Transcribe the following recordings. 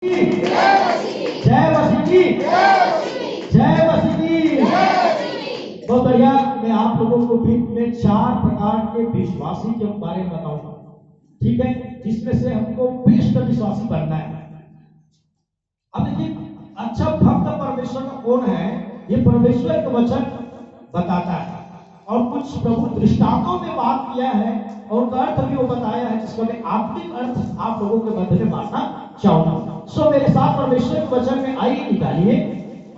जय मसीह की, जय मसीह की। बहुत बढ़िया। मैं आप लोगों को बीच में 4 प्रकार के विश्वासी के बारे में बताऊंगा, ठीक है, जिसमें से हमको बेस्ट विश्वासी बनना है। अब देखिए, अच्छा भक्त परमेश्वर का कौन है, ये परमेश्वर का वचन बताता है और कुछ प्रभु दृष्टांतों में बात किया है और अर्थ भी वो बताया है, जिसका मैं आत्मिक अर्थ आप लोगों के मध्य में बांटना चाहूंगा। सो मेरे साथ परमेश्वर के वचन में आइए, निकालिए,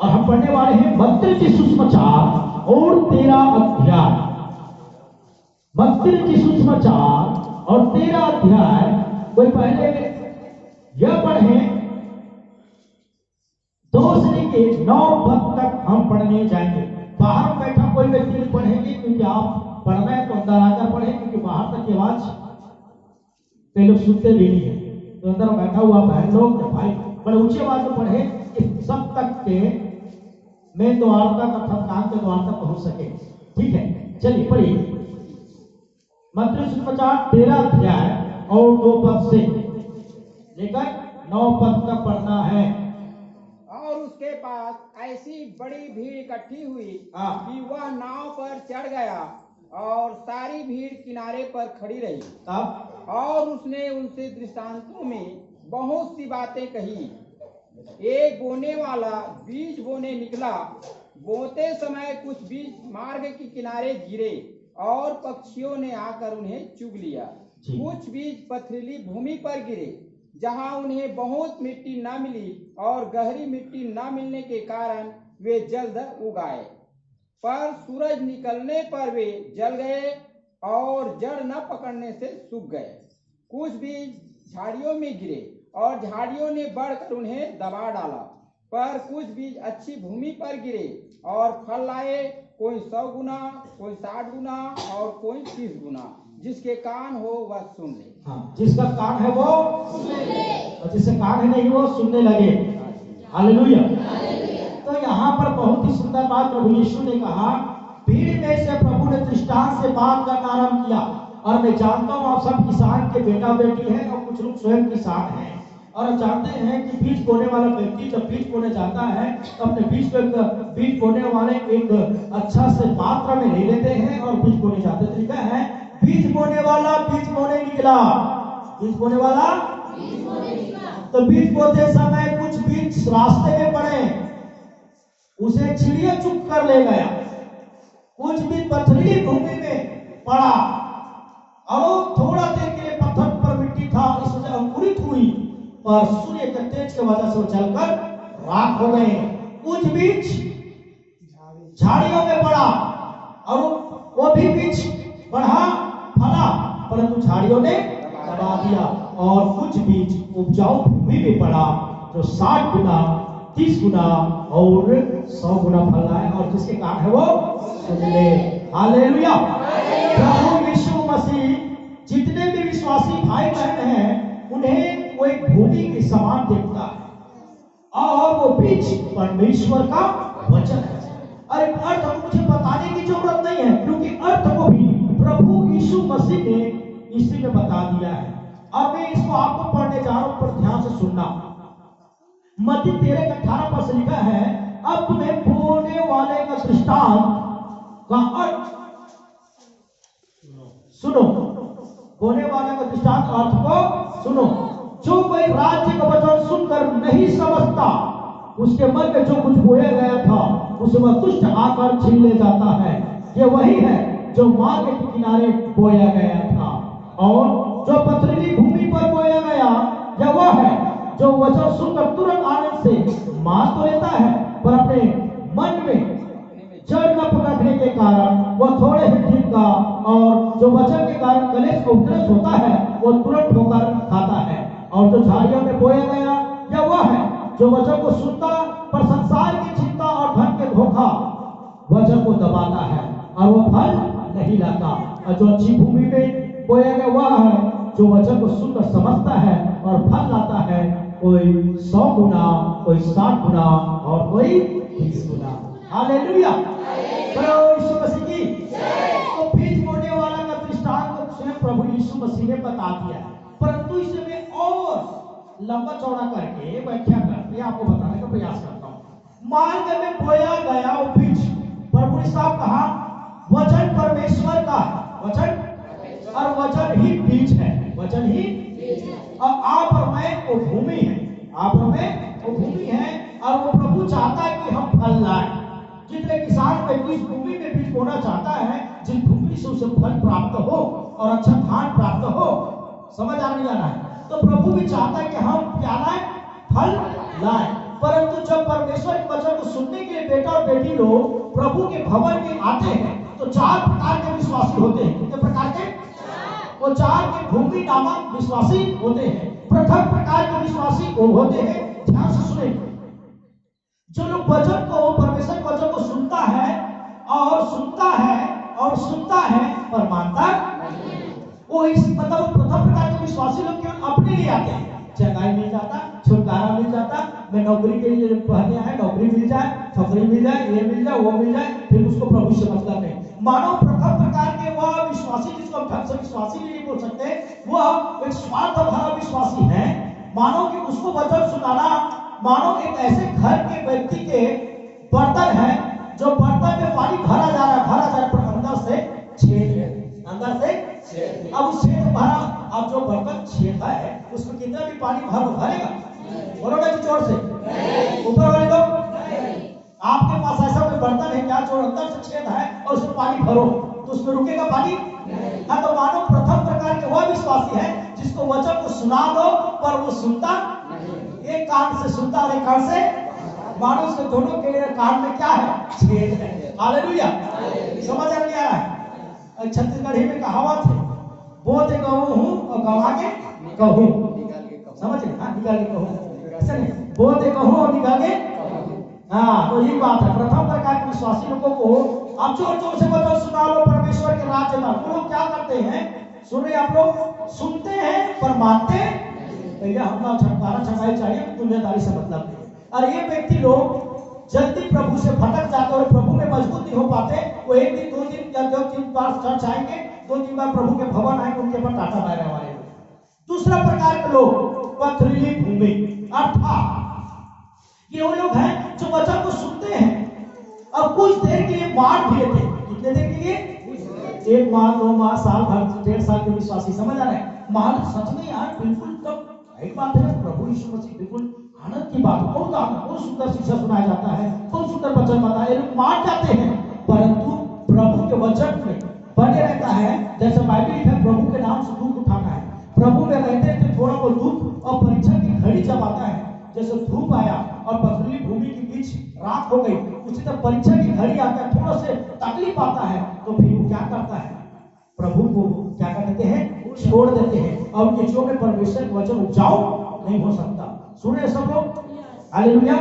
और हम पढ़ने वाले हैं मत्ती की सुसमाचार और 13 अध्याय। मत्ती की सुसमाचार और 13 अध्याय। कोई पहले यह पढ़े 2 से लेकर 9 पद तक हम पढ़ने जाएंगे। बाहर बैठा कोई व्यक्ति नहीं पढ़ेंगे, क्योंकि आप पढ़ना है तो अंदर आकर पढ़े, क्योंकि बाहर तक की आवाज कई लोग सुनते भी नहीं है। तो अंदर बैठा हुआ बहन लोग या भाई बड़े ऊंची आवाज में पढ़े कि सब तक के मेन द्वार तक अर्थात कान के द्वार तक पहुंच सके। ठीक है, चलिए पढ़िए मत्ती सुसमाचार 13 अध्याय और 2 पद से लेकर 9 पद तक पढ़ना है। और उसके पास ऐसी बड़ी भीड़ इकट्ठी हुई कि वह नाव पर चढ़ गया और सारी भीड़ किनारे पर खड़ी रही। तब और उसने उनसे दृष्टांतों में बहुत सी बातें कही। एक बोने वाला बीज बोने निकला। बोते समय कुछ बीज मार्ग के किनारे गिरे और पक्षियों ने आकर उन्हें चुग लिया। कुछ बीज पथरीली भूमि पर गिरे, जहां उन्हें बहुत मिट्टी न मिली, और गहरी मिट्टी न मिलने के कारण वे जल्द उगाए। पर सूरज निकलने पर वे जल गए और जड़ न पकड़ने से सूख गए। कुछ बीज झाड़ियों में गिरे और झाड़ियों ने बढ़कर उन्हें दबा डाला। पर कुछ बीज अच्छी भूमि पर गिरे और फल लाए, कोई 100 गुना, कोई 60 गुना और कोई 30 गुना। जिसके कान हो वह सुन ले। हाँ, जिसका कान है वो सुन ले, और जिसका कान है नहीं वो सुनने लगे। हालेलुया। तो यहाँ पर बहुत ही सुंदर बात प्रभु यीशु ने कहा। भीड़ में से प्रभु ने दृष्टांत से बात करना आरंभ किया। और मैं जानता हूँ आप सब किसान के बेटा बेटी हैं और कुछ लोग स्वयं किसान हैं, और आप जानते हैं कि बीज बोने वाला व्यक्ति जब बीज बोने जाता है तो अपने बीज बोने वाले एक अच्छा से पात्र में ले लेते हैं और बीज बोने जाते। तरीका है, बीज बोने वाला बीज बोने निकला। बीज बोने वाला तो बीज बोते समय कुछ बीज रास्ते में पड़े, उसे चिड़िया चुप कर ले गया। कुछ बीज पथरीली भूमि में पड़ा और थोड़ा देर के लिए पत्थर पर मिट्टी था, इस वजह अंकुरित हुई, पर सूर्य के तेज की वजह से वो जलकर राख हो गए। कुछ बीज झाड़ियों में पड़ा और वो भी बीज बढ़ा फला, परंतु झाड़ियों ने दबा दिया। और कुछ बीज उपजाऊ भूमि में पड़ा, जो 60 गुना, 30 गुना और 100 गुना फल लाए, और जिसके कारण है वो सुन ले। हालेलुया। प्रभु यीशु मसीह जितने भी विश्वासी भाई बहन हैं उन्हें वो एक भूमि के समान देखता है, और वो बीज परमेश्वर का वचन है। अरे अर्थ को मुझे बताने की जरूरत नहीं है, क्योंकि अर्थ को भी प्रभु यीशु मसीह ने इसी में बता दिया है। और मैं इसको आपको पढ़ने जा रहा हूं, पर ध्यान से सुनना। मत्ती 13:18 पर से लिखा है, अब तुम्हें बोने वाले का दृष्टांत का अर्थ सुनो। बोने वाले का दृष्टांत अर्थ को सुनो। जो कोई राज्य का वचन सुनकर नहीं समझता, उसके मन में जो कुछ बोया गया था उसे वह दुष्ट आकर छीन ले जाता है। ये वही है जो मार्ग के किनारे बोया गया था। और जो पथरीली भूमि पर बोया गया, यह वह है जो वचन सुनकर तुरंत आनंद से मान तो लेता है, पर अपने मन में जड़ न पकड़ने के कारण वह थोड़े ही दिन का, और जो वचन के कारण कलेश को उपदेश होता है वो तुरंत होकर खाता है। और जो झाड़ियों में बोया गया, यह वह है जो वचन को सुनता, पर संसार की चिंता और धन के धोखा वचन को दबाता है और वो फल नहीं लाता। और जो अच्छी भूमि में बोया गया वह है जो वचन को सुनकर समझता है और फल लाता है, कोई 100 गुना, कोई 60 गुना और कोई 30 गुना। हालेलुया। प्रभु यीशु मसीह की तो बीज बोने वाला का दृष्टांत स्वयं प्रभु यीशु मसीह ने बता दिया है, परंतु इसे मैं और लंबा चौड़ा करके व्याख्या करके आपको बताने का प्रयास करता हूँ। मार्ग में बोया गया वो बीज, प्रभु ने साहब कहा वचन परमेश्वर का है, वचन और वचन ही बीज है, वचन ही और आप और मैं वो भूमि है, आप और मैं वो भूमि है। और वो प्रभु चाहता है कि हम फल लाएं। जितने किसान व्यक्ति इस भूमि में बीज बोना चाहता है, जिस भूमि से उसे फल प्राप्त हो और अच्छा धान प्राप्त हो, समझ आ नहीं आ रहा है? तो प्रभु भी चाहता है कि हम क्या लाएं, फल लाएं। परंतु जब परमेश्वर के वचन को सुनने के लिए बेटा और बेटी लोग प्रभु के भवन में आते हैं तो 4 प्रकार के विश्वासी होते हैं। कितने प्रकार के? वो 4 के भूमि नामक विश्वासी होते हैं। प्रथम प्रकार के विश्वासी वो होते हैं, ध्यान से सुने, जो लोग वचन को, परमेश्वर के वचन को सुनता है और सुनता है और सुनता है पर मानता नहीं। वो इस मतलब प्रथम प्रकार के विश्वासी लोग केवल अपने लिए आते हैं, चंगाई मिल जाता, छुटकारा मिल जाता, मैं नौकरी के लिए पढ़ने आया, नौकरी मिल जाए, नौकरी मिल जाए, ये मिल जाए, वो मिल जाए, फिर उसको प्रभु से मतलब नहीं। मानव प्रथम प्रकार के वह विश्वासी, जिसको हम ढंग से विश्वासी भी नहीं बोल सकते, वह एक स्वार्थ भरा विश्वासी है। मानो कि उसको वचन सुनाना मानो एक ऐसे घर के व्यक्ति के बर्तन है, जो बर्तन में पानी भरा जा रहा है पर अंदर से छेद है, अंदर से छेद। अब उस छेद भरा, अब जो बर्तन छेद है उसमें कितना भी पानी भरेगा? बोलो ना जोर से, ऊपर वाले लोग, आपके पास ऐसा कोई बर्तन है क्या जो अंदर से छेद है और उसमें पानी भरो तो उसमें रुकेगा पानी? हाँ, तो मानो प्रथम प्रकार के वह विश्वासी है जिसको वचन को सुना दो पर वो सुनता नहीं, एक कान से सुनता और एक कान से, मानो उसके दोनों के कान में क्या है? छेद है। हालेलुया, समझ आ रहा है? छत्तीसगढ़ी में कहावत है, बोते कहूं हूं और गवा के कहूं, समझ रहे? हाँ, निकाल के कहूं, ऐसा नहीं, बोते कहूं और निकाल के, हाँ, तो ये बात है। प्रथम प्रकार के विश्वासी लोगों को आप जोर जोर से वचन सुना लो परमेश्वर के राज्य का, वो लोग क्या करते हैं? सुन रहे आप लोग? सुनते हैं पर मानते पहले हमला छटकारा छटाई चाहिए, दुनियादारी से मतलब नहीं। और ये व्यक्ति लोग जल्दी प्रभु से भटक जाते और प्रभु में मजबूत नहीं हो पाते। वो एक दिन, 2 दिन या 2-3 बार चर्च आएंगे, 2-3 बार प्रभु के भवन आएंगे, उनके ऊपर टाटा मारे हमारे। दूसरा प्रकार के लोग पथरीली भूमि, अर्थात ये वो लोग हैं जो वचन को सुनते हैं और कुछ देर के लिए मान भी लेते हैं। कितने देर के लिए? 1 माह, 2 माह, साल भर, 1.5 साल के विश्वासी, समझ आ रहा है? मान सच में यार बिल्कुल, तब एक बात है, प्रभु यीशु मसीह बिल्कुल आनंद की बात, बहुत सुंदर शिक्षा सुनाया जाता है, बहुत सुंदर वचन बताया, ये लोग मान जाते हैं, परंतु प्रभु के वचन में बने रहता है। जैसे बाइबल लिखा है, प्रभु के नाम से दुख उठाना है। प्रभु में रहते थे थोड़ा बहुत दुख और परीक्षा की घड़ी जब आता है, जैसे धूप आया और पथरीली भूमि के बीच रात हो गई, उसी तरह परीक्षा की घड़ी आता है, थोड़ा से तकलीफ आता है, तो फिर वो क्या करता है? प्रभु को क्या कर देते हैं? छोड़ देते हैं, और उनके जीवन में परमेश्वर का वचन उपजाऊ नहीं हो सकता। सुन रहे सब लोग? हालेलुया।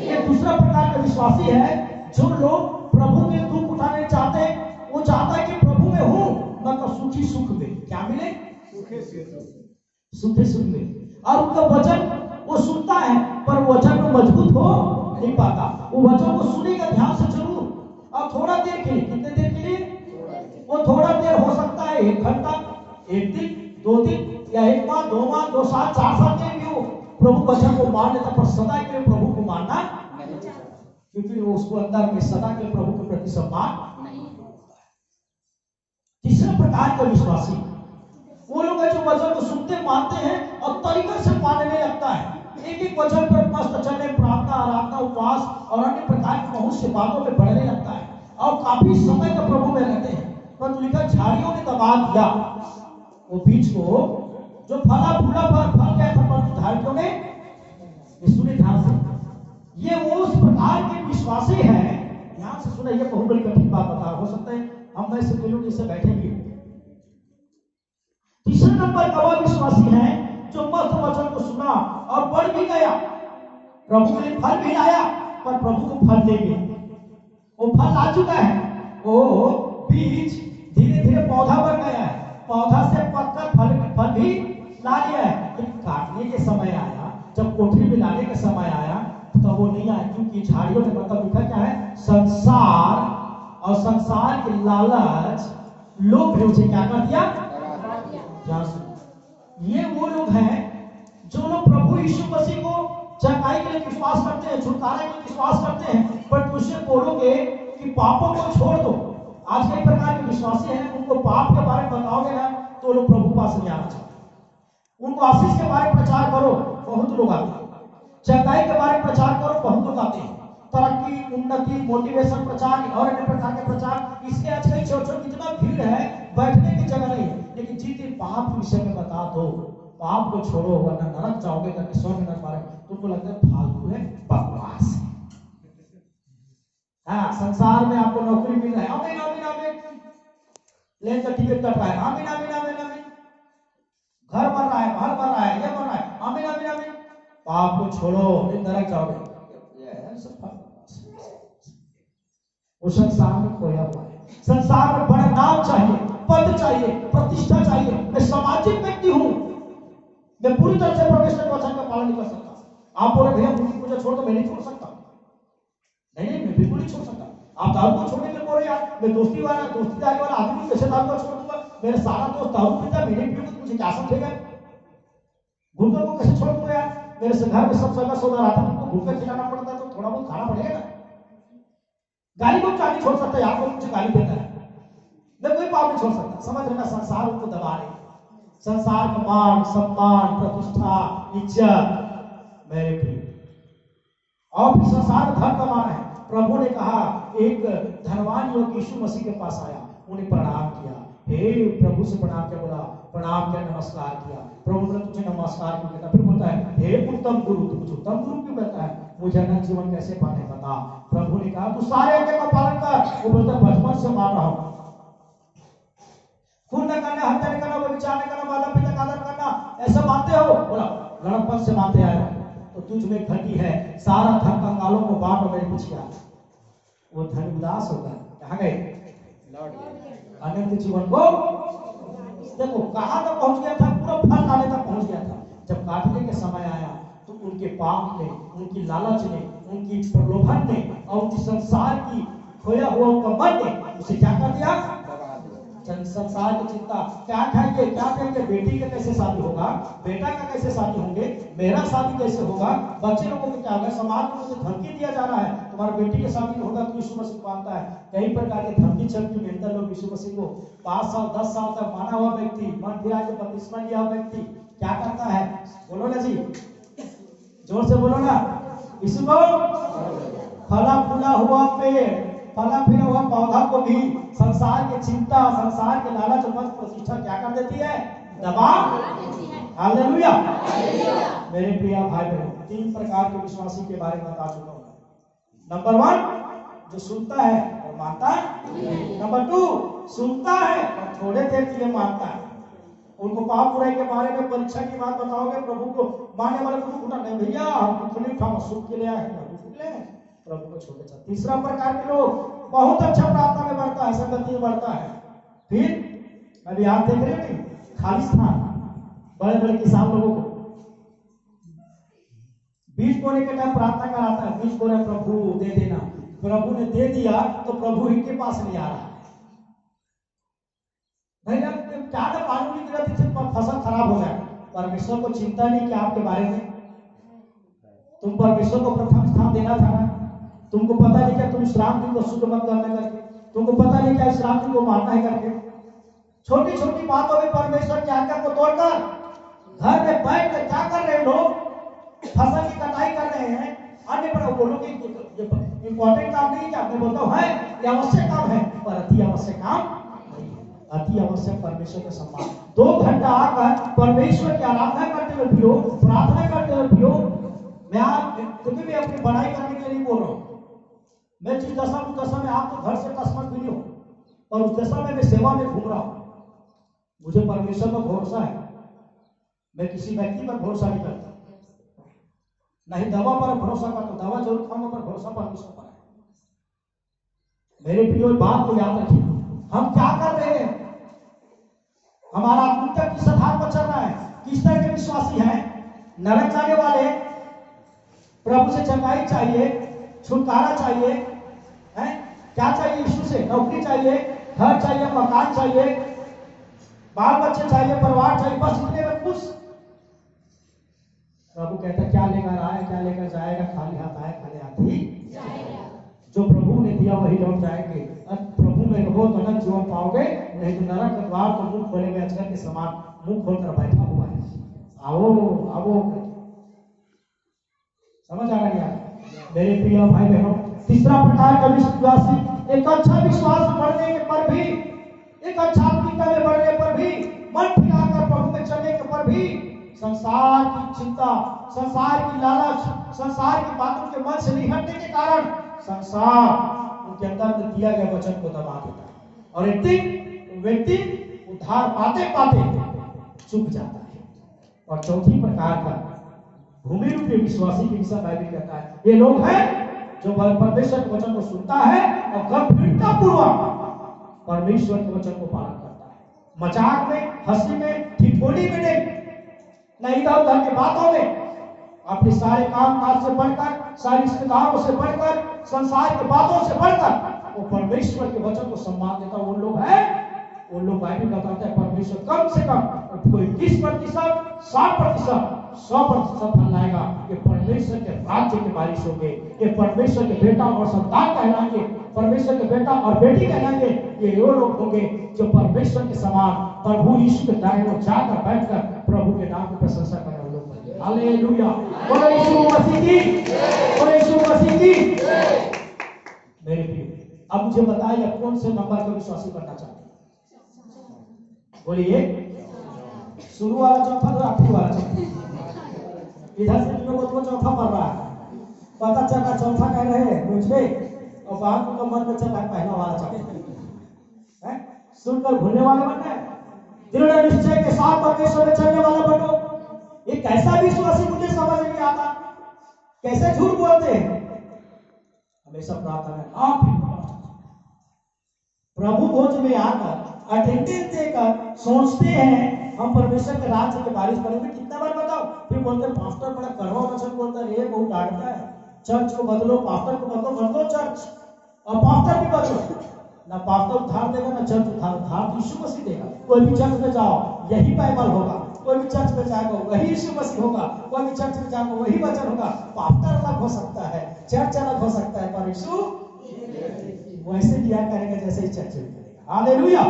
ये दूसरा प्रकार का विश्वासी है, जो लोग प्रभु के दुख उठाने चाहते हैं। वो चाहता है कि प्रभु में हूं, मतलब सुखी सुख में क्या मिले? सुखे सुख में। और उनका वचन वो सुनता है पर वचन में मजबूत हो नहीं पाता। वो वचन को सुनेगा ध्यान से जरूर, और थोड़ा देर के लिए, कितने देर के लिए? वो थोड़ा देर हो सकता है, 1 घंटा, 1 दिन, 2 दिन, या 1 माह, 2 माह, 2 साल, 4 साल के लिए वो प्रभु वचन को मान लेता, पर सदा के लिए प्रभु को मानना नहीं, क्योंकि वो उसको अंदर में सदा के प्रभु के प्रति सम्मान नहीं होता है। तीसरा प्रकार का विश्वासी वो लोग हैं जो वचन को सुनते मानते हैं और तरीका से मानने लगता है। एक वचन पर मस्त चलने, प्रार्थना, आराधना, उपवास और अन्य प्रकार की बहुत सी बातों में बढ़ने लगता है और काफी समय तक प्रभु में रहते हैं। पर लिखा झाड़ियों ने दबा दिया वो बीज को, जो फला फूला पर फल गया था, पर झाड़ियों ने, सुने ध्यान से, ये वो उस प्रकार के विश्वासी है। ध्यान से सुना, ये बहुत बड़ी कठिन बात बता, हो सकता है हम ऐसे कई लोग इससे बैठे भी। तीसरे नंबर का वह विश्वासी है जो मस्त वचन को सुना और बढ़ भी गया, प्रभु के लिए फल भी लाया, पर प्रभु को फल नहीं मिला। वो फल आ चुका है, वो बीज धीरे धीरे पौधा बन गया है, पौधा से पककर फल भी ला लिया है, लेकिन काटने के समय आया, जब कोठरी में लाने का समय आया, तो वो नहीं आया, क्योंकि झाड़ियों ने, मतलब लिखा क्या है? संसार, और संसार के लालच लोग ने उसे क्या कर दिया? ये वो लोग हैं जो लोग प्रभु यीशु मसीह को चंगाई के लिए विश्वास करते हैं, छुटकारे के लिए विश्वास करते हैं, पर तुझसे बोलोगे कि पापों को छोड़ दो। आज कई प्रकार के विश्वासी हैं, उनको पाप के बारे में बताओगे ना तो लोग प्रभु पास नहीं आना चाहते। उनको आशीष के बारे में प्रचार करो, बहुत लोग आते हैं। चंगाई के बारे में प्रचार करो, बहुत लोग आते हैं। तरक्की, उन्नति, मोटिवेशन प्रचार और अन्य प्रकार के प्रचार, इसके आज कई छोटे कितना भीड़ है, बैठने की जगह नहीं है। लेकिन जितने पाप के विषय में बता दो, पाप को छोड़ो वरना नरक जाओगे करके स्वर्ग न पाए, तुमको लगता है फालतू है, बकवास है। हाँ, संसार में आपको नौकरी मिल रहा है, आमीन आमीन आमीन, प्लेन का टिकट कट रहा है, आमीन आमीन आमीन आमीन, घर बन रहा है, महल बन रहा है, ये बन रहा है, आमीन आमीन आमीन, पाप को छोड़ो नहीं नरक जाओगे। वो संसार में खोया हुआ है। संसार में बड़ा नाम चाहिए, पद चाहिए, प्रतिष्ठा चाहिए। मैं सामाजिक व्यक्ति हूं, मैं पूरी तरह से परमेश्वर के वचन का पालन नहीं कर सकता। आप बोले भैया मूर्ति पूजा छोड़ दो, मैं नहीं छोड़ सकता। नहीं नहीं, मैं बिल्कुल नहीं छोड़ सकता। आप दारू को छोड़ने के लिए बोल रहे यार, मैं दोस्तीदारी वाला आदमी कैसे दारू को छोड़ दूंगा? मेरे सारा दोस्त दारू पीता, मैंने पीऊंगा तो मुझे क्या समझेगा? गुटखा को कैसे छोड़ दूंगा यार? मेरे से घर में सब जगह सोना आता, तुमको गुटखा खिलाना पड़ता है तो थोड़ा बहुत खाना पड़ेगा ना। गाली को क्या नहीं छोड़ सकता? आपको मुझे गाली देता है, मैं कोई पाप नहीं छोड़ सकता। समझ रहे ना, संसार उनको दबा रहे, संसार का मान सम्मान प्रतिष्ठा इज्जत मेरे प्रिय, और फिर संसार में धन कमाना है। प्रभु ने कहा, एक धनवान युवक यीशु मसीह के पास आया, उन्हें प्रणाम किया, हे प्रभु से प्रणाम किया, बोला प्रणाम किया, नमस्कार किया। प्रभु ने तुझे नमस्कार क्यों कहता? फिर बोलता है, हे उत्तम गुरु, तू मुझे उत्तम गुरु क्यों कहता है? मुझे अनंत जीवन कैसे पाने बता। प्रभु ने कहा, तू सारे आज्ञा का पालन कर। वो बोलता है, बचपन से मान रहा हूं। खून न करना, हत्या न करना, व्यभिचार न करना, माता पिता का आदर करना, ऐसा मानते हो? बोला लड़कपन से मानते आए हो। तो तुझ में घटी है, सारा धन कंगालों को बांट, मेरे पीछे आ। वो धन उदास होगा, कहाँ गए? लौट गए अनंत जीवन को। देखो कहां तक पहुंच गया था, पूरा फल लाने तक पहुंच गया था। जब काटने के समय आया तो उनके पाप ने, उनकी लालच ने, उनकी प्रलोभन ने और उनकी संसार की खोया हुआ उनका मन ने उसे क्या कर दिया? संसार की चिंता, क्या खाएंगे, क्या पिएंगे, बेटी का कैसे शादी होगा, बेटा का कैसे शादी होंगे, मेरा शादी कैसे होगा, बच्चे लोगों को क्या होगा, समाज में उसे धमकी दिया जा रहा है, तुम्हारा बेटी के शादी होगा तो यीशु मसीह मानता है। कई प्रकार की धमकी चलती मेंटल लोग यीशु मसीह को 5 साल 10 साल तक माना हुआ व्यक्ति, मन फिरा के बपतिस्मा लिया हुआ व्यक्ति क्या करता है? बोलो ना जी, जोर से बोलो ना। यीशु को फला फूला हुआ पेड़, फला फिरा हुआ पौधा को भी संसार की चिंता, संसार के लालच और प्रतिष्ठा क्या कर देती है? दबा देती है। हालेलुया। मेरे प्रिय भाई बहनों, 3 प्रकार के विश्वासी के बारे में बता चुका हूं। नंबर 1 जो सुनता है और मानता है। नंबर 2 सुनता है और थोड़े देर के लिए मानता है। उनको पाप बुराई के बारे में परीक्षा की बात बताओगे, प्रभु को मानने वाले को उठा नहीं, भैया हम तो नहीं उठा, सुख के लिए आए हैं, प्रभु को छोड़े चल। तीसरा प्रकार के लोग बहुत अच्छा प्रार्थना में बढ़ता है, संगति में बढ़ता है। फिर अभी आप देख रहे हैं खाली स्थान, बड़े बड़े किसान लोगों को बीज बोने के टाइम प्रार्थना कराता है, बीज बोने प्रभु दे देना, प्रभु ने दे दिया तो प्रभु इनके पास नहीं आ रहा है। भैया क्या ना पानी की गिरती से फसल खराब हो जाए, परमेश्वर को चिंता नहीं कि आपके बारे में तुम परमेश्वर को प्रथम स्थान देना था ना। तुमको पता नहीं क्या तुम विश्राम दिन को शुद्ध मत करना करके, तुमको पता नहीं क्या विश्राम दिन को मानना है करके, छोटी छोटी बातों में परमेश्वर की आज्ञा को तोड़कर घर में बैठ कर क्या कर रहे हैं लोग? फसल की कटाई कर रहे हैं। अन्य पर बोलो कि इंपॉर्टेंट काम नहीं, क्या मैं बोलता हूं है ये आवश्यक काम है, पर अति आवश्यक काम नहीं है। अति आवश्यक परमेश्वर का सम्मान। 2 घंटा आकर परमेश्वर की आराधना करते हुए पियो, प्रार्थना करते हुए पियो। मैं आप क्योंकि मैं अपनी बड़ाई करने के लिए नहीं बोल रहा हूं। मैं जिस दशा उस दशा में आप तो घर से तस्मत भी नहीं हो, और उस दशा में मैं सेवा में घूम रहा हूं। मुझे परमेश्वर पर भरोसा है, मैं किसी व्यक्ति पर भरोसा नहीं करता, नहीं दवा पर भरोसा करता। दवा जरूर खाऊंगा पर भरोसा परमेश्वर पर है। मेरे प्रियो बात को याद रखिए, हम क्या कर रहे हैं, हमारा आत्मिकता किस आधार पर चल रहा है, किस तरह के विश्वासी हैं। नरक जाने वाले, प्रभु से चंगाई चाहिए, छुटकारा चाहिए, है क्या चाहिए? यीशु से नौकरी चाहिए, घर चाहिए, मकान चाहिए, बाल बच्चे चाहिए, परिवार चाहिए, बस इतने में खुश। प्रभु कहता क्या लेकर आया, क्या लेकर जाएगा, खाली हाथ आया खाली हाथ ही जाएगा। जो प्रभु ने दिया वही लौट जाएंगे। प्रभु में रहो तो अनंत जीवन पाओगे, नहीं तो नरक का द्वार तो मुंह खोले हुए अजगर के समान मुंह खोलकर बैठा हुआ है। आओ आओ, समझ आ रहा है मेरे प्रिय भाई बहनों। तीसरा प्रकार का विश्वासी, एक अच्छा विश्वास बढ़ने के पर भी, एक अच्छा आत्मिकता में बढ़ने पर भी, मन फिराकर प्रभु में चलने के पर भी संसार की चिंता, संसार की लालच, संसार की बातों के मन से नहीं हटने के कारण संसार उनके अंदर में दिया गया वचन को दबा देता है और एक दिन व्यक्ति उद्धार पाते पाते चुप जाता है। और चौथी प्रकार का भूमि रूपी विश्वासी के विषय बाइबल कहता है, ये लोग हैं जो परमेश्वर के वचन को सुनता है और गंभीरता पूर्वक परमेश्वर के वचन को पालन करता है। मजाक में, हंसी में, ठिठोली में नहीं, इधर उधर की बातों में, अपने सारे काम काज से बढ़कर, सारी रिश्तेदारों से बढ़कर, संसार की बातों से बढ़कर वो परमेश्वर के वचन को सम्मान देता। वो लोग हैं, वो लोग बाइबल बताता है परमेश्वर कम से कम कोई 30%, 60%, 100% फल लाएगा। ये परमेश्वर के राज्य की बारिश होंगे, ये परमेश्वर के बेटा और संतान कहलाएंगे, परमेश्वर के बेटा और बेटी कहलाएंगे। ये वो लोग होंगे जो परमेश्वर के समान प्रभु यीशु के दाएं ओर जाकर बैठकर प्रभु के नाम की प्रशंसा करने वाले लोग। हालेलुया, बोलो यीशु मसीह की, बोलो यीशु मसीह की। मेरे प्रिय, अब मुझे बताइए आप कौन से नंबर का विश्वासी बनना चाहते हैं? बोलिए, शुरू वाला चौथा तो आखिरी वाला चौथा? इधर से लोगों को चौथा पड़ रहा है, पता चला चौथा कह रहे हैं मुझे, और बाद में तो मन में चला पहला वाला चौथा है। सुनकर भूलने वाले बनना है, दृढ़ निश्चय के साथ परमेश्वर में चलने वाला बनो। ये कैसा विश्वासी मुझे समझ नहीं आता, कैसे झूठ बोलते हैं। हमेशा प्रार्थना में आप प्रभु भोज में आकर अटेंडेंस देकर सोचते हैं हम परमेश्वर के राज्य के बारिश करेंगे। कितना बार बताओ, फिर बोलते हैं पास्टर बड़ा कड़वा वचन बोलता है, ये बहुत डांटता है, चर्च को बदलो, पास्टर को बदलो, बदलो चर्च और पास्टर भी बदलो। ना पास्टर उधार देगा ना चर्च उधार, उधार यीशु मसीह देगा। कोई भी चर्च में जाओ यही बाइबल होगा, कोई भी चर्च में जाएगा वही यीशु मसीह होगा, कोई भी चर्च में जाएगा वही वचन होगा। पास्टर अलग हो सकता है, चर्च अलग हो सकता है, पर यीशु वैसे किया करेगा जैसे ही चर्च में करेगा। हालेलुया।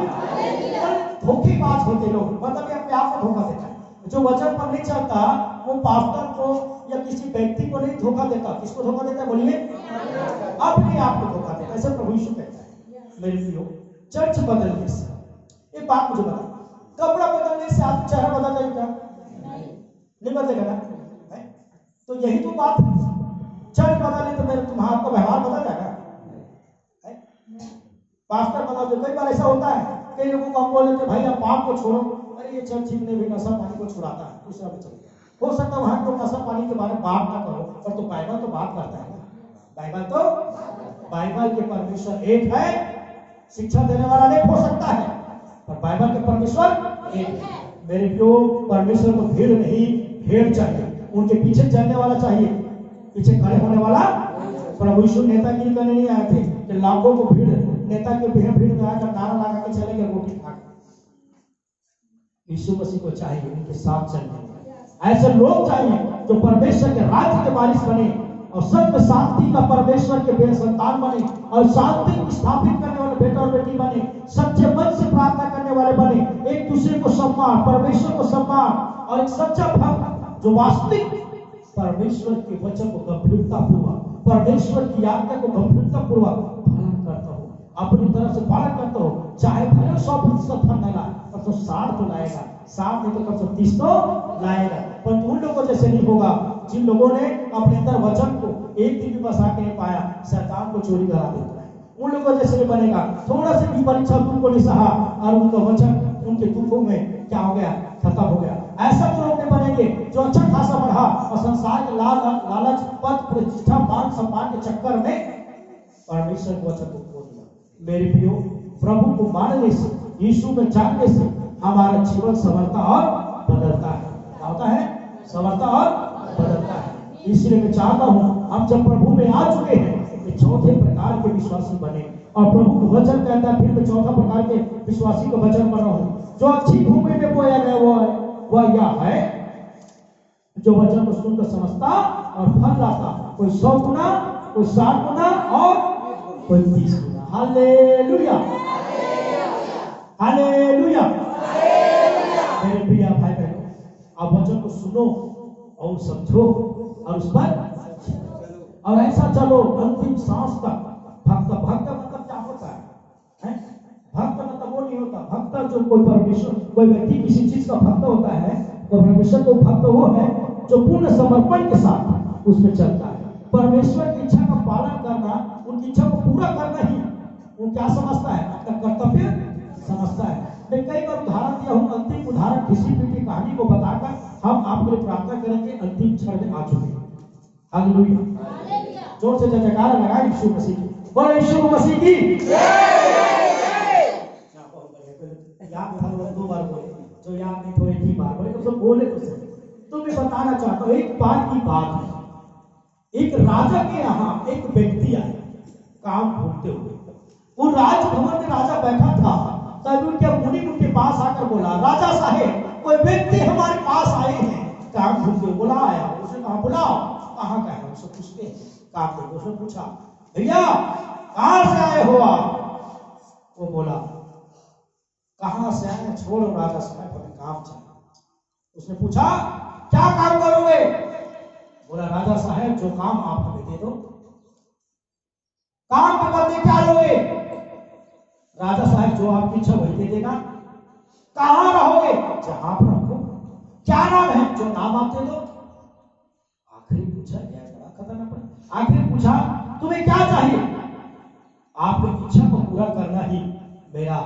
धोखेबाज होते लोग, मतलब अपने आप को धोखा देता है। जो वचन पर नहीं चलता वो पास्टर को या किसी व्यक्ति को नहीं धोखा देता। किसको धोखा देता है बोलिए? अपने आप को धोखा देता है। ऐसे प्रभु यीशु कहता है। मेरे प्रियो, चर्च बदलने से, एक बात मुझे बता, कपड़ा बदलने से आपका चेहरा बदल जाएगा? नहीं बदलेगा ना? तो यही तो बात, चर्च बदलने तो मेरे तुम्हारा आपका व्यवहार बदल जाएगा। पास्टर बदल दो, कई बार ऐसा होता है, कई लोगों को हम बोल देते भाई आप पाप को छोड़ो, अरे ये चर्च ठीक नहीं, भी नशा पानी को छुड़ाता है, दूसरा में चल गया। हो सकता है वहां को नशा पानी के बारे में बात ना करो, पर तो बाइबल तो बात करता है। बाइबल तो, बाइबल के परमेश्वर एक है, शिक्षा देने वाला अनेक हो सकता है, पर बाइबल के परमेश्वर एक है। मेरे प्रियो, परमेश्वर को भीड़ नहीं भेड़ चाहिए, उनके पीछे चलने वाला चाहिए, पीछे खड़े होने वाला। प्रभु यीशु नेतागिरी करने नहीं आए थे कि लाखों को भीड़, नेता के भीड़ में आकर नारा लगा के चलेंगे रोटी खा। यीशु मसीह को चाहिए उनके साथ चलने, ऐसे लोग चाहिए जो परमेश्वर के राज्य के वारिस बने और सत्य शांति का परमेश्वर के बेटे संतान बने और शांति स्थापित करने वाले बेटा और बेटी बने, सच्चे मन से प्रार्थना करने वाले बने, एक दूसरे को सम्मान, परमेश्वर को सम्मान और एक सच्चा भक्त जो वास्तविक परमेश्वर के वचन को गंभीरता पूर्वक, परमेश्वर की आज्ञा को गंभीरता पूर्वक पालन करता हो, अपनी तरफ से पालन करता हो। चाहे भले 100% फल न लाए, पर तो 60 तो लाएगा, 60 नहीं तो कम से 30 तो लाएगा। पर उन लोगों जैसे नहीं होगा जिन लोगों ने अपने अंदर वचन को एक दिन भी बसा के नहीं पाया, शैतान को चोरी करा देता है। उन लोगों जैसे नहीं बनेगा, थोड़ा से भी परीक्षा तुमको नहीं सहा और उनका वचन उनके दुखों में क्या हो गया, खत्म हो गया। ऐसा तो लोग नहीं बनेंगे जो अच्छा खासा बढ़ा और संसार के लालच, पद, प्रतिष्ठा, मान सम्मान के चक्कर में परमेश्वर के वचन को खो दिया। मेरे प्रियो, प्रभु को मानने से, यीशु में जानने से हमारा जीवन संवरता और बदलता है। क्या होता है? संवरता और बदलता है। इसलिए मैं चाहता हूँ हम जब प्रभु में आ चुके हैं, चौथे प्रकार के विश्वासी बने। और प्रभु को वचन कहता है, फिर मैं चौथा प्रकार के विश्वासी को वचन कर रहा हूँ, जो अच्छी भूमि में बोया गया वो यह है जो वचन को सुनकर समझता और फल लाता, कोई 100 गुना, कोई 60 गुना और कोई 30 गुना। Hallelujah, hallelujah. मेरे प्रिय भाई बहनों, आप वचन को सुनो और समझो और उस पर और ऐसा चलो अंतिम सांस तक। भक्त भक्त मतलब क्या होता है? भक्त मतलब वो नहीं होता। भक्त जो कोई परमेश्वर, कोई व्यक्ति किसी चीज का भक्त होता है, तो परमेश्वर को भक्त वो है जो पूर्ण समर्पण के साथ उसमें चलता है। परमेश्वर की इच्छा का पालन करना, उनकी इच्छा को पूरा करना ही वो क्या समझता है? अपना कर्तव्य समझता है। मैं कई बार उदाहरण दिया हूँ। अंतिम उदाहरण किसी की कहानी को बताकर हम आपके लिए प्रार्थना करेंगे। अंतिम क्षण में आ चुके हैं। हालेलुया, जोर से जयकारा लगाए यीशु मसीह की। बोलो यीशु मसीह की याद था लोग 2 बार बोले, जो याद नहीं तो 1 ही बार बोले, तो बोले तो सही। तो मैं बताना चाहता हूँ, एक बार की बात है। एक राजा के यहाँ एक व्यक्ति आया काम ढूंढते हुए। वो राजभवन में राजा बैठा था, तब उनके मुनि उनके पास आकर बोला, राजा साहेब, कोई व्यक्ति हमारे पास आए हैं काम ढूंढते। बोला आया, उसने कहा बुलाओ। कहाँ का है? उससे पूछते हैं काम को। उसने पूछा, भैया कहाँ से आए हो आप? वो बोला, कहाँ से आए? छोड़ो राजा साहब, हमें काम चाहिए। उसने पूछा, क्या काम करोगे? बोला, राजा साहब जो काम आप हमें दे दो। काम के बदले क्या लोगे? राजा साहब जो आपकी इच्छा वही दे देगा। कहाँ रहोगे? जहां पर रहो। क्या नाम है? जो नाम आप दे दो। आखिरी पूछा, बड़ा खतरनाक पड़ा। आखिरी पूछा, तुम्हें क्या चाहिए? आपकी इच्छा को पूरा करना ही मेरा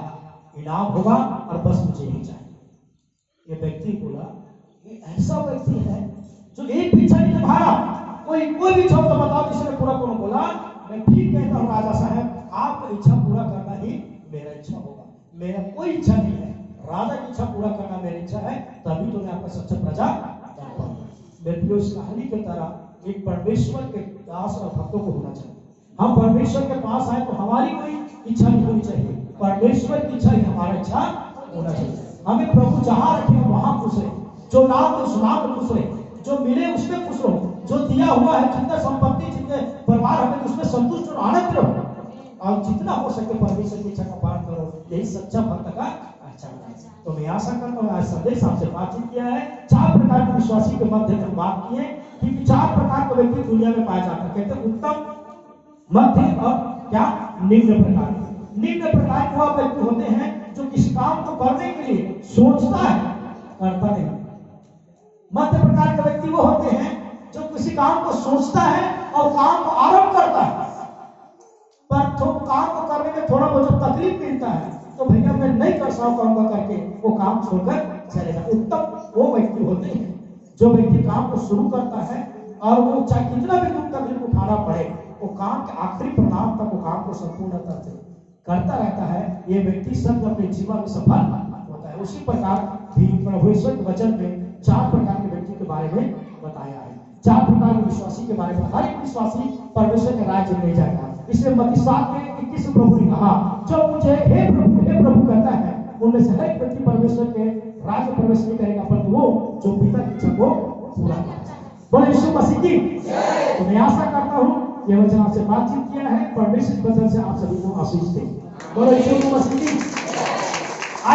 इनाम होगा और बस मुझे ही चाहिए। ये व्यक्ति बोला, ये ऐसा व्यक्ति है जो एक भी इच्छा नहीं तुम्हारा, कोई भी इच्छा तो बताओ जिसने पूरा करो। बोला, मैं ठीक कहता हूँ राजा साहब, आपका इच्छा पूरा करना ही मेरा इच्छा होगा। मेरा कोई इच्छा नहीं है, राजा की इच्छा पूरा करना मेरी इच्छा है, तभी तो मैं आपका सच्चा प्रजा बन पाऊंगा। मेरे उस कहानी की तरह एक परमेश्वर के दास और भक्तों को होना चाहिए। हम परमेश्वर के पास आए तो हमारी कोई इच्छा नहीं होनी चाहिए, परमेश्वर की इच्छा ही हमारा इच्छा होना चाहिए। हमें प्रभु जहां रखे वहां खुश रहे, जो नाम तो उस नाम में खुश रहे, जो मिले उसमें खुश रहो, जो दिया हुआ है, जितने संपत्ति, जितने परिवार हमें, उसमें संतुष्ट और आनंद रहो, और जितना हो सके परमेश्वर की इच्छा का पालन करो। यही सच्चा भक्त का अच्छा है। तो मैं आशा करता हूँ आज संदेश आपसे बातचीत किया है। 4 प्रकार के विश्वासी के मध्य में बात की है, क्योंकि 4 प्रकार के व्यक्ति दुनिया में पाया जाता है। कहते हैं उत्तम, मध्यम और क्या निम्न प्रकार। निम्न प्रकार के वह व्यक्ति होते हैं जो किसी काम को करने के लिए सोचता है, करता नहीं। मध्य प्रकार के व्यक्ति वो होते हैं जो किसी काम को सोचता है और काम को आरंभ करता है, पर काम को करने में थोड़ा बहुत तकलीफ मिलता है तो भैया मैं नहीं कर पाऊंगा करके वो काम छोड़कर चलेगा। उत्तम वो व्यक्ति होते हैं जो व्यक्ति काम को शुरू करता है और वो चाहे कितना भी दुख तकलीफ उठाना पड़े, वो काम के आखिरी परिणाम तक वो काम को संपूर्णता से करता रहता है। ये व्यक्ति सब अपने जीवन में सफल होता है। उसी प्रकार भी परमेश्वर के वचन में 4 प्रकार के व्यक्ति के बारे में बताया है। 4 प्रकार के विश्वासी के बारे में। हर एक विश्वासी परमेश्वर के राज्य में जाएगा। इसलिए मत्ती 7:21 प्रभु ने कहा, जो मुझे हे प्रभु कहता है, उनमें से हर एक व्यक्ति परमेश्वर के राज्य प्रवेश नहीं करेगा, परंतु वो जो पिता की इच्छा को पूरा करेगा। बोले यीशु मसीह की। तो मैं आशा करता हूँ ये वचन आपसे बातचीत किया है, परमेश्वर वचन से आप सभी को आशीष दे। बोले यीशु मसीह की।